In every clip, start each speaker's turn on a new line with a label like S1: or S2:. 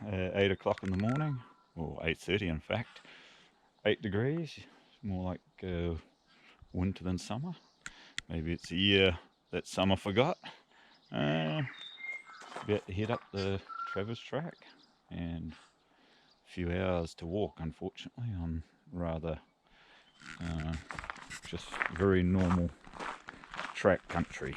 S1: 8 o'clock in the morning, or 8:30 in fact. 8 degrees, more like winter than summer. Maybe it's a year that summer forgot. About to head up the Travers track, and a few hours to walk, unfortunately, on rather just very normal track country.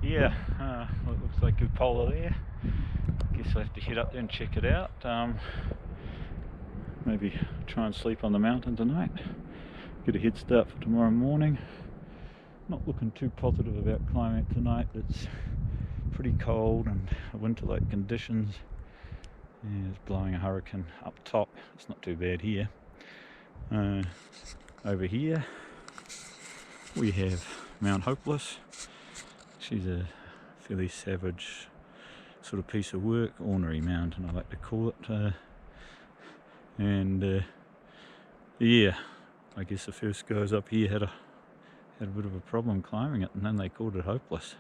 S1: Yeah, it looks like Cupola there. Guess I have to head up there and check it out. Maybe try and sleep on the mountain tonight. Get a head start for tomorrow morning. Not looking too positive about climate tonight. It's pretty cold and winter-like conditions. Yeah, it's blowing a hurricane up top. It's not too bad here. Over here we have Mount Hopeless. She's a fairly savage sort of piece of work, ornery mountain I like to call it. Yeah, I guess the first guys up here had a bit of a problem climbing it, and then they called it hopeless.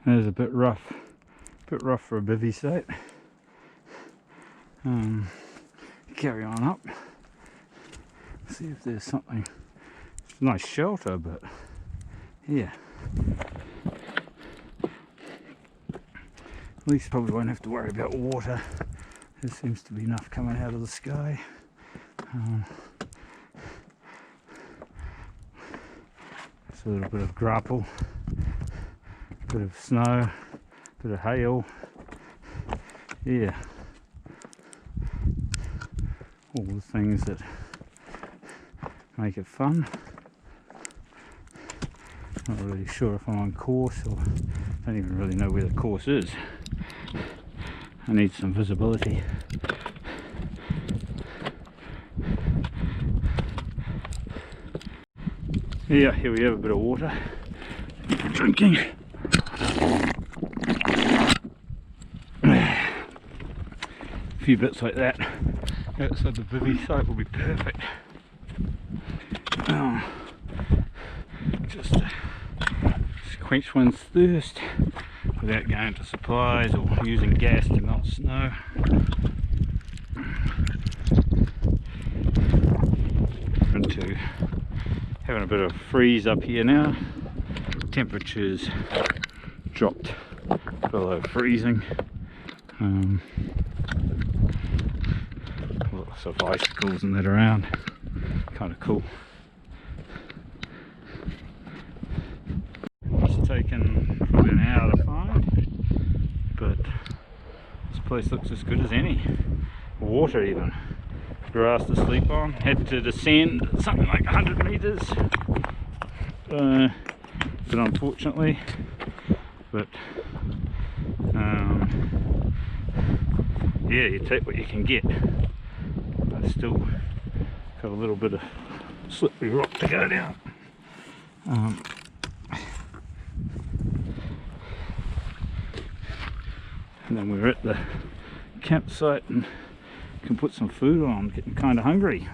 S1: It's a bit rough for a bivvy site. Carry on up. See if there's something. It's a nice shelter, but yeah. At least probably won't have to worry about water. There seems to be enough coming out of the sky. It's a little bit of grapple, a bit of snow, a bit of hail. Yeah. All the things that make it fun. Not really sure if I'm on course, or don't even really know where the course is. I need some visibility. Yeah, here we have a bit of water for drinking. A few bits like that outside the bivvy site will be perfect. Just to quench one's thirst without going to supplies or using gas to melt snow. having a bit of freeze up here now. Temperatures dropped below freezing. Lots of icicles and that around, kind of cool. It's taken probably an hour to find, but this place looks as good as any. Water even, grass to sleep on. Had to descend something like 100 meters, but unfortunately, yeah, you take what you can get. But still got a little bit of slippery rock to go down. And then we're at the campsite and can put some food on. I'm getting kind of hungry.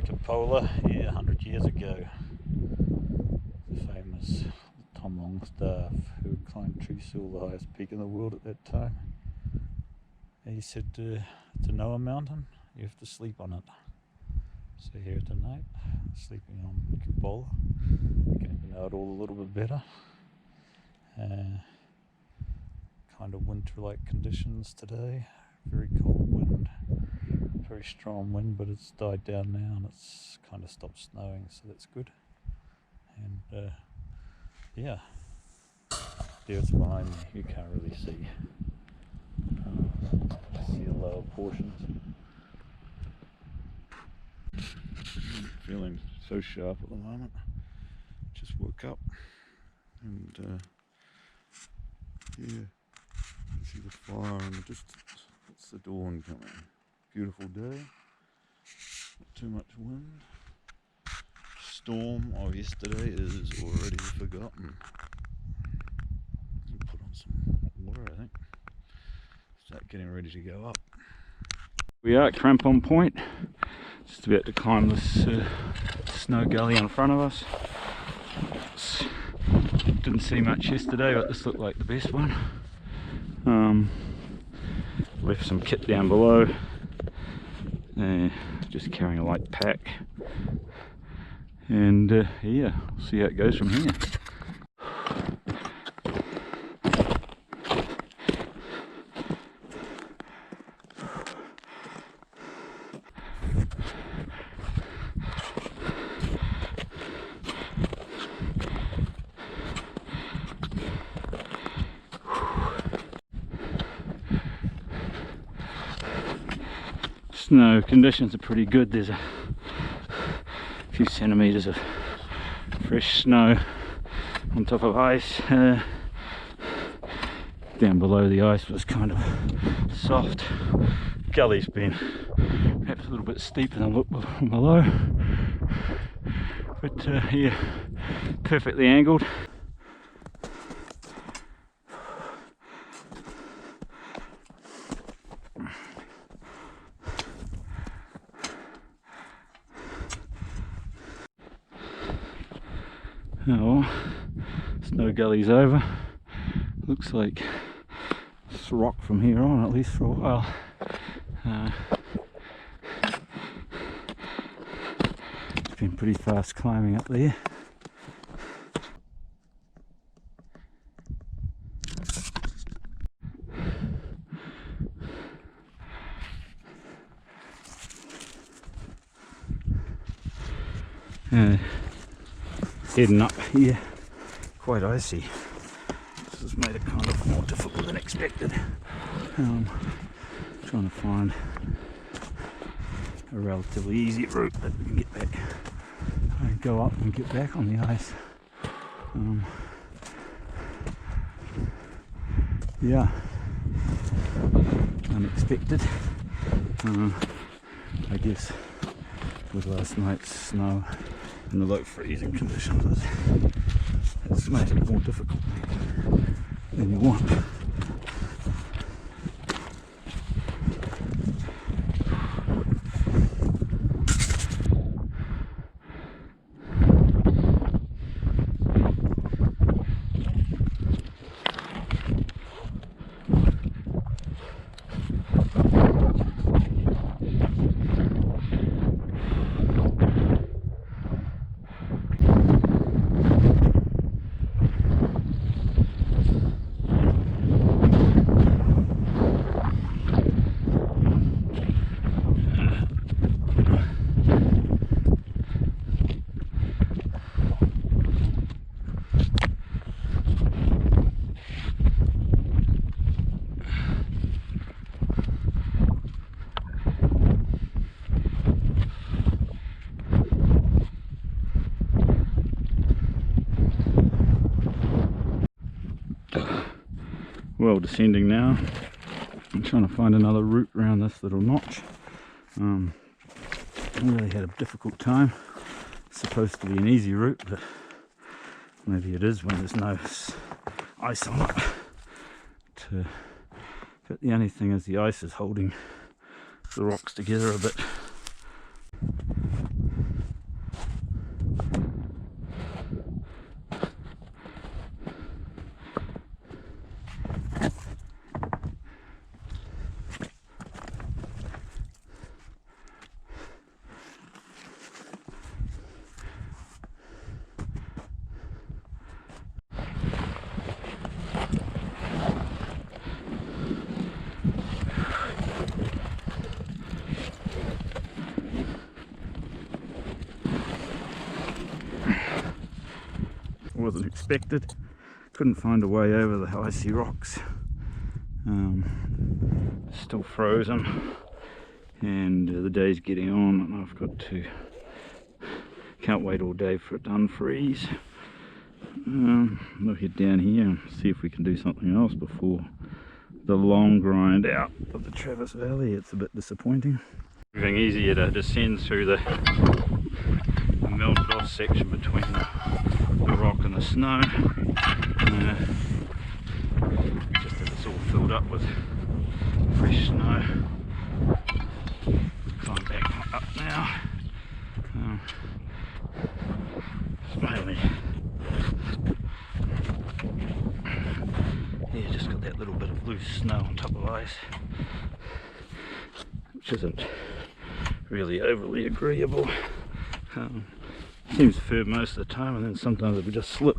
S1: Cupola, yeah, 100 years ago. The famous Tom Longstaff, who climbed Cupola, the highest peak in the world at that time. He said to know a mountain, you have to sleep on it. So here tonight, sleeping on Cupola, getting to know it all a little bit better. Kind of winter-like conditions today, very cold wind. Very strong wind, but it's died down now and it's kind of stopped snowing, so that's good. And yeah, the earth behind me you can't really see. See the lower portions. I'm feeling so sharp at the moment. Just woke up and yeah, you can see the fire in the distance. It's the dawn coming. Beautiful day, not too much wind. Storm of yesterday is already forgotten. I'll put on some hot water, I think. Start getting ready to go up. We are at Crampon Point, just about to climb this snow gully in front of us. Didn't see much yesterday, but this looked like the best one. Left some kit down below. Just carrying a light pack, and yeah, we'll see how it goes from here. Snow conditions are pretty good. There's a few centimeters of fresh snow on top of ice. Down below the ice was kind of soft. Gully's been perhaps a little bit steeper than what from below, but yeah, perfectly angled. Oh, snow gully's over. Looks like it's rock from here on, at least for a while. It's been pretty fast climbing up there. Heading up here, quite icy. This has made it kind of more difficult than expected. Trying to find a relatively easy route that we can get back and go up and get back on the ice. Yeah, unexpected. I guess with last night's snow and the low freezing conditions, it's made it more difficult than you want. Well, descending now. I'm trying to find another route around this little notch. I really had a difficult time. It's supposed to be an easy route, but maybe it is when there's no ice on it. But the only thing is the ice is holding the rocks together a bit. Wasn't expected. Couldn't find a way over the icy rocks. Still frozen, and the day's getting on, and I've got to can't wait all day for it to unfreeze. We'll head down here and see if we can do something else before the long grind out of the Travis Valley. It's a bit disappointing. Moving easier to descend through the melted off section between the rock and the snow, just as it's all filled up with fresh snow. Climb back up now. Mainly, yeah, just got that little bit of loose snow on top of ice, which isn't really overly agreeable. Seems firm most of the time, and then sometimes it will just slip,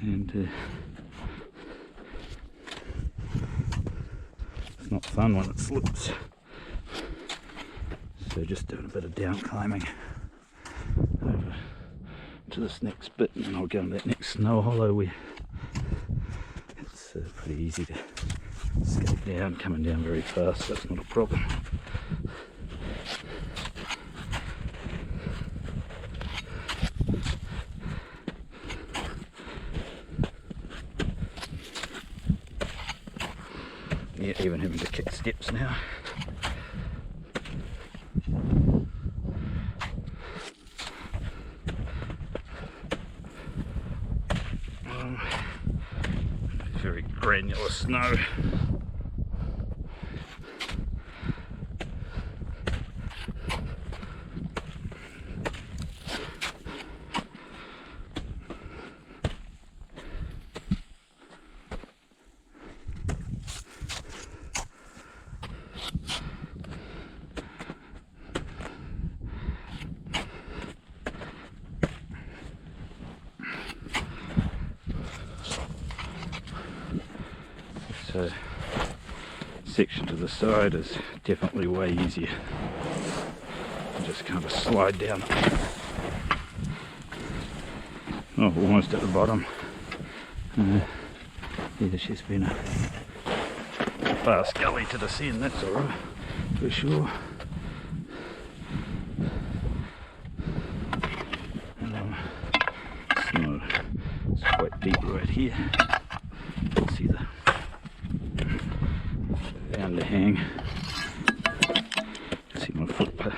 S1: and it's not fun when it slips. So just doing a bit of down climbing over to this next bit, and then I'll go in that next snow hollow where it's pretty easy to skate down, coming down very fast, so that's not a problem. Yeah, even having to kick steps now. Very granular snow. So section to the side is definitely way easier. Just kind of slide down. Oh, almost at the bottom. Yeah, there's just been a fast gully to descend, that's alright. for sure. It's quite deep right here. See the underhang. See my footpath.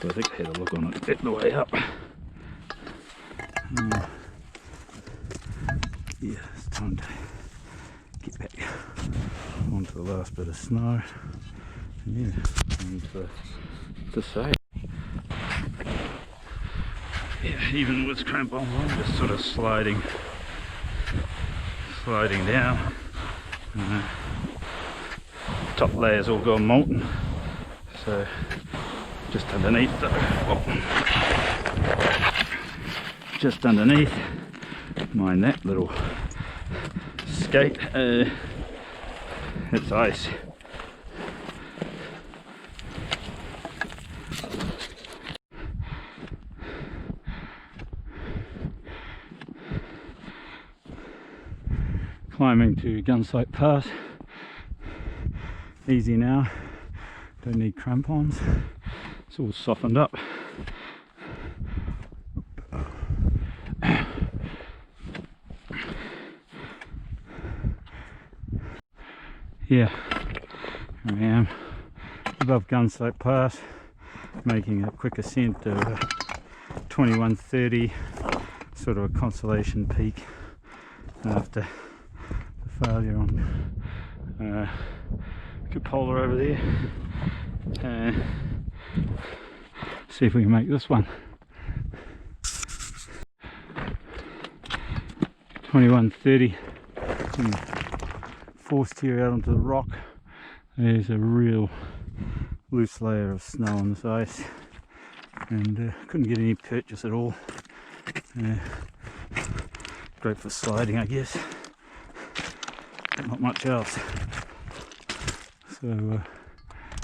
S1: So I think I had a look on it at the way up. Yeah, it's time to get back onto the last bit of snow. Yeah, and to say, yeah, even with crampons on, just sort of sliding down. Top layer's all gone molten, so just underneath just underneath, mind that little skate, it's ice. Climbing to Gunsight Pass, easy now, don't need crampons, it's all softened up. Yeah, here I am above Gunsight Pass, making a quick ascent of 2130, sort of a consolation peak after the failure on Cupola over there. See if we can make this one. 2130. Forced here out onto the rock. There's a real loose layer of snow on this ice, and couldn't get any purchase at all. Great for sliding, I guess. Not much else. So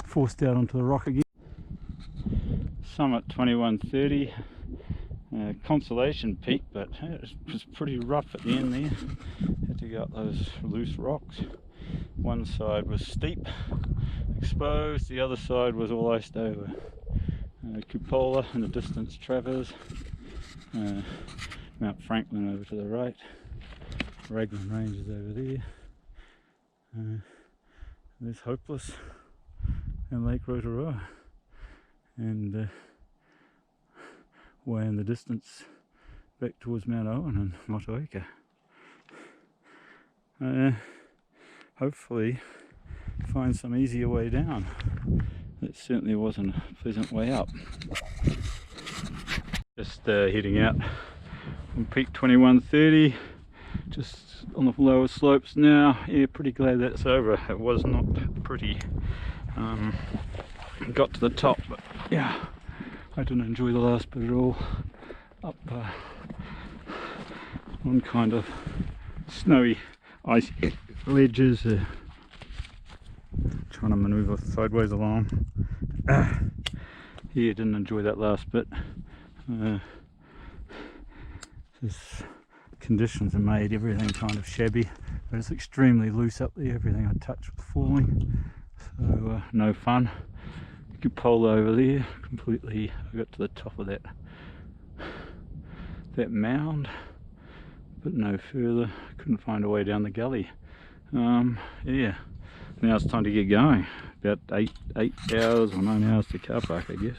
S1: forced out onto the rock again. Summit 2130. Consolation peak, but it was pretty rough at the end there. Had to go up those loose rocks. One side was steep, exposed, the other side was all iced over. Cupola in the distance, Travers, Mount Franklin over to the right, Raglan Range is over there, there's Hopeless and Lake Rotorua, and way in the distance back towards Mount Owen and Motueka. Hopefully find some easier way down. It certainly wasn't a pleasant way up. Just heading out from peak 2130, just on the lower slopes now. Yeah, pretty glad that's over. It was not pretty. Got to the top, but yeah, I didn't enjoy the last bit at all. Up on kind of snowy ice ledges, trying to manoeuvre sideways along. Yeah, didn't enjoy that last bit. This conditions have made everything kind of shabby, but it's extremely loose up there. Everything I touch was falling, so no fun. Cupola over there, completely. I got to the top of that mound, but no further. Couldn't find a way down the gully. Yeah, now it's time to get going. About 8 hours or 9 hours to car park, I guess.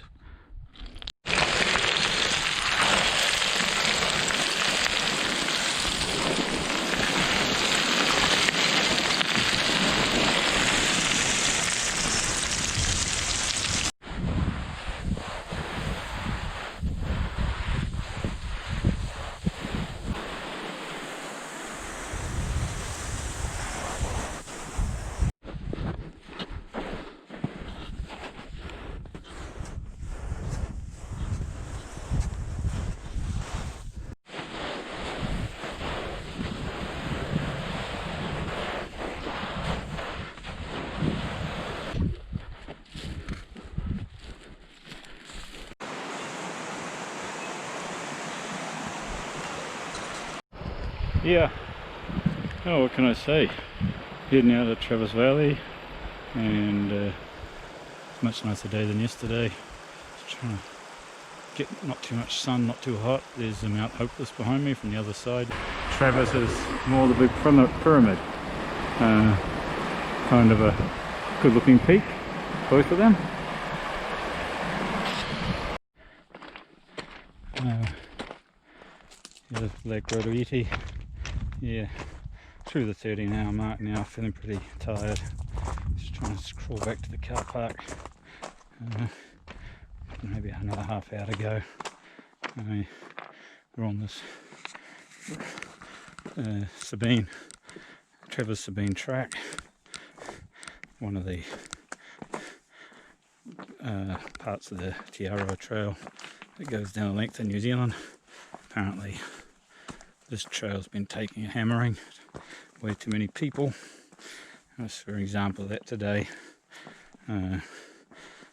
S1: Yeah, oh, what can I say? Heading out of Travers Valley, and it's a much nicer day than yesterday. Just trying to get not too much sun, not too hot. There's Mount Hopeless behind me from the other side. Travis is more the big pyramid. Kind of a good looking peak, both of them. Here's Lake Rotoiti. Yeah, through the 13-hour mark now, feeling pretty tired. Just trying to crawl back to the car park. Maybe another half hour to go. We're on this Trevor's Sabine track, one of the parts of the Te Aroha Trail that goes down the length of New Zealand. Apparently this trail's been taking a hammering, way too many people. As for example, that today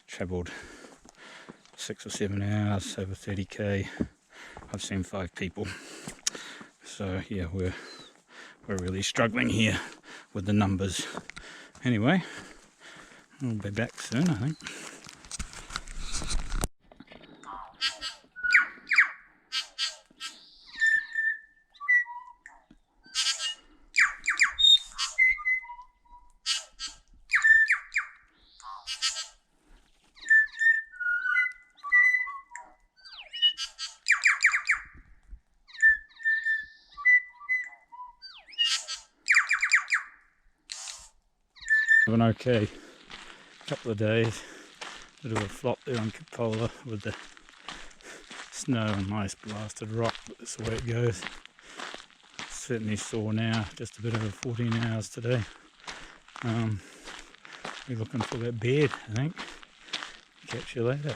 S1: travelled 6 or 7 hours, over 30k. I've seen 5 people. So yeah, we're really struggling here with the numbers. Anyway, I'll be back soon, I think. An okay couple of days, bit of a flop there on Cupola with the snow and ice blasted rock, but that's the way it goes. Certainly sore now, just a bit over 14 hours today. We're looking for that bed, I think. Catch you later.